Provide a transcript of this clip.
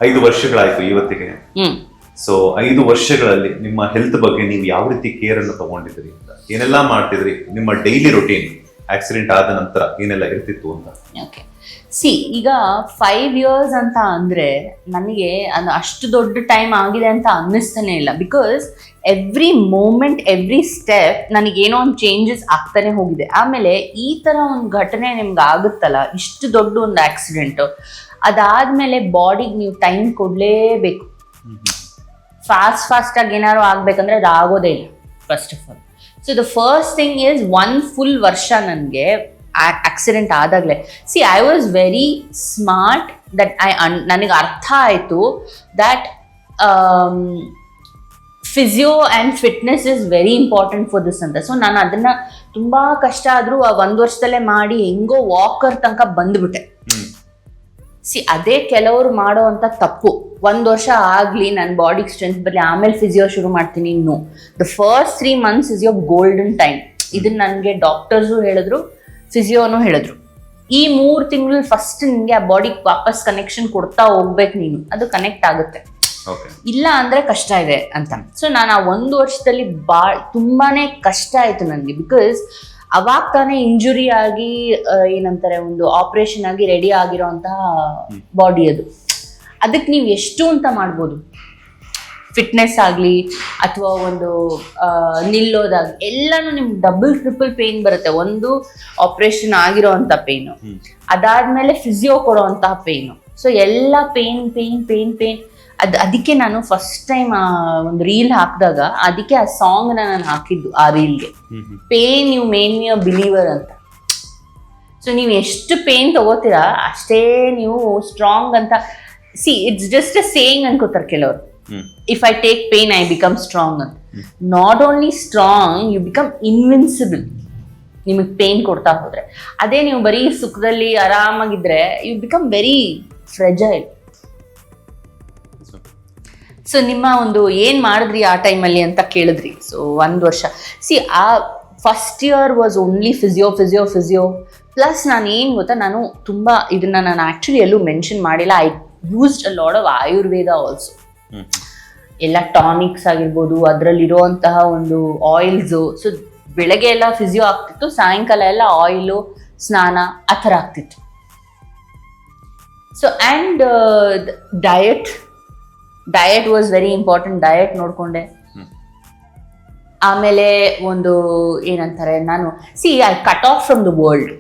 5 ವರ್ಷಗಳಾಯ್ತು ಇವತ್ತಿಗೆ. ಸೊ 5 ವರ್ಷಗಳಲ್ಲಿ ನಿಮ್ಮ ಹೆಲ್ತ್ ಬಗ್ಗೆ ನೀವು ಯಾವ ರೀತಿ ಕೇರ್ ಅನ್ನು ತಗೊಂಡಿದ್ರಿ ಅಂತ, ಏನೆಲ್ಲಾ ಮಾಡ್ತಿದ್ರಿ, ನಿಮ್ಮ ಡೈಲಿ ರೊಟೀನ್ ಆಕ್ಸಿಡೆಂಟ್ ಆದ ನಂತರ ಏನೆಲ್ಲ ಇರ್ತಿತ್ತು ಅಂತ? ಓಕೆ, ಈಗ 5 years ಅಂತ ಅಂದ್ರೆ ನನಗೆ ಅದು ಅಷ್ಟು ದೊಡ್ಡ ಟೈಮ್ ಆಗಿದೆ ಅಂತ ಅನ್ನಿಸ್ತಾನೆ ಇಲ್ಲ. Because every moment every step ನನಗೇನೋ ಒಂದು ಚೇಂಜಸ್ ಆಗ್ತಾನೆ ಹೋಗಿದೆ. ಆಮೇಲೆ ಈ ತರ ಒಂದು ಘಟನೆ ನಿಮ್ಗೆ ಆಗುತ್ತಲ್ಲ, ಇಷ್ಟು ದೊಡ್ಡ ಒಂದು ಆಕ್ಸಿಡೆಂಟು, ಅದಾದ್ಮೇಲೆ ಬಾಡಿಗೆ ನೀವು ಟೈಮ್ ಕೊಡಲೇಬೇಕು. ಫಾಸ್ಟಾಗಿ ಏನಾದ್ರು ಆಗ್ಬೇಕಂದ್ರೆ ಅದು ಆಗೋದೇ ಇಲ್ಲ first of all. So the first thing is 1 full ವರ್ಷ ನನಗೆ ಆಕ್ಸಿಡೆಂಟ್ ಆದಾಗಲೇ I was very smart that ನನಗೆ ಅರ್ಥ ಆಯಿತು that physio and fitness is very important for this ಅಂತ. ಸೊ ನಾನು ಅದನ್ನ ತುಂಬ ಕಷ್ಟ ಆದರೂ ಆ 1 ವರ್ಷದಲ್ಲೇ ಮಾಡಿ ಹೆಂಗೋ ವಾಕರ್ ತನಕ ಬಂದ್ಬಿಟ್ಟೆ. ಅದೇ ಕೆಲವರು ಮಾಡೋ ಅಂತ ತಪ್ಪು. 1 ವರ್ಷ ಆಗಲಿ ನನ್ನ ಬಾಡಿಗೆ ಸ್ಟ್ರೆಂತ್ ಬರಲಿ, ಆಮೇಲೆ ಫಿಸಿಯೋ ಶುರು ಮಾಡ್ತೀನಿ. ಇನ್ನು the first 3 months is your golden time. ಇದನ್ನ ನನಗೆ ಡಾಕ್ಟರ್ಸು ಹೇಳಿದ್ರು, ಫಿಸಿಯೋನು ಹೇಳಿದ್ರು. ಈ 3 ತಿಂಗಳಲ್ಲಿ ಫಸ್ಟ್ ನಿಮಗೆ ಆ ಬಾಡಿಗೆ ವಾಪಸ್ ಕನೆಕ್ಷನ್ ಕೊಡ್ತಾ ಹೋಗ್ಬೇಕು ನೀನು, ಅದು ಕನೆಕ್ಟ್ ಆಗುತ್ತೆ. ಇಲ್ಲ ಅಂದ್ರೆ ಕಷ್ಟ ಇದೆ ಅಂತ. ಸೊ ನಾನು ಆ 1 ವರ್ಷದಲ್ಲಿ ತುಂಬಾನೇ ಕಷ್ಟ ಆಯ್ತು ನನಗೆ. ಬಿಕಾಸ್ ಅವಾಗ ತಾನೇ ಇಂಜುರಿ ಆಗಿ ಏನಂತಾರೆ ಒಂದು ಆಪರೇಷನ್ ಆಗಿ ರೆಡಿ ಆಗಿರೋಂತಹ ಬಾಡಿ ಅದು. ಅದಕ್ಕೆ ನೀವು ಎಷ್ಟು ಅಂತ ಮಾಡ್ಬೋದು, ಫಿಟ್ನೆಸ್ ಆಗಲಿ ಅಥವಾ ಒಂದು ನಿಲ್ಲೋದಾಗಲಿ, ಎಲ್ಲಾನು ನಿಮ್ಗೆ ಡಬಲ್ ಟ್ರಿಪಲ್ ಪೇನ್ ಬರುತ್ತೆ. ಒಂದು ಆಪರೇಷನ್ ಆಗಿರೋ ಅಂಥ ಪೇನು, ಅದಾದ್ಮೇಲೆ ಫಿಸಿಯೋ ಕೊಡೋ ಅಂತಹ ಪೇನು. ಸೊ ಎಲ್ಲ ಪೇನ್ ಪೇನ್ ಪೇನ್ ಪೇನ್. ಅದಕ್ಕೆ ನಾನು ಫಸ್ಟ್ ಟೈಮ್ ಒಂದು ರೀಲ್ ಹಾಕಿದಾಗ ಅದಕ್ಕೆ ಆ ಸಾಂಗ್ನ ನಾನು ಹಾಕಿದ್ದು ಆ ರೀಲ್ಗೆ, pain you made me a believer ಅಂತ. ಸೊ ನೀವು ಎಷ್ಟು ಪೇನ್ ತಗೋತೀರಾ ಅಷ್ಟೇ ನೀವು ಸ್ಟ್ರಾಂಗ್ ಅಂತ. ಇಟ್ಸ್ ಜಸ್ಟ್ ಅ ಸೇಯಿಂಗ್ ಅನ್ಕೋತಾರೆ ಕೆಲವರು, if I take pain I become strong ಅಂತ. Not only strong, you become invincible ನಿಮಗೆ ಪೇನ್ ಕೊಡ್ತಾ ಹೋದ್ರೆ. ಅದೇ ನೀವು ಬರೀ ಸುಖದಲ್ಲಿ ಆರಾಮಾಗಿದ್ರೆ you become very fragile. So ನಿಮ್ಮ ಒಂದು ಏನ್ ಮಾಡಿದ್ರಿ ಆ ಟೈಮಲ್ಲಿ ಅಂತ ಕೇಳಿದ್ರಿ. ಸೊ 1 ವರ್ಷ ಆ first year was only physio physio physio plus ನಾನು ಏನು ಗೊತ್ತಾ, ನಾನು ತುಂಬ ಇದನ್ನ ನಾನು ಆ್ಯಕ್ಚುಲಿ ಎಲ್ಲೂ ಮೆನ್ಷನ್ ಮಾಡಿಲ್ಲ. I used a lot of Ayurveda also. ಎಲ್ಲ ಟಾನಿಕ್ಸ್ ಆಗಿರ್ಬೋದು, ಅದರಲ್ಲಿರುವಂತಹ ಒಂದು ಆಯಿಲ್ಸು. ಸೊ ಬೆಳಗ್ಗೆ ಎಲ್ಲ ಫಿಸಿಯೋ ಆಗ್ತಿತ್ತು, ಸಾಯಂಕಾಲ ಎಲ್ಲ ಆಯಿಲು, ಸ್ನಾನ ಆ ಥರ ಆಗ್ತಿತ್ತು. So and diet was very important. Diet ನೋಡಿಕೊಂಡೆ. ಆಮೇಲೆ ಒಂದು ಏನಂತಾರೆ, ನಾನು I cut off from the world.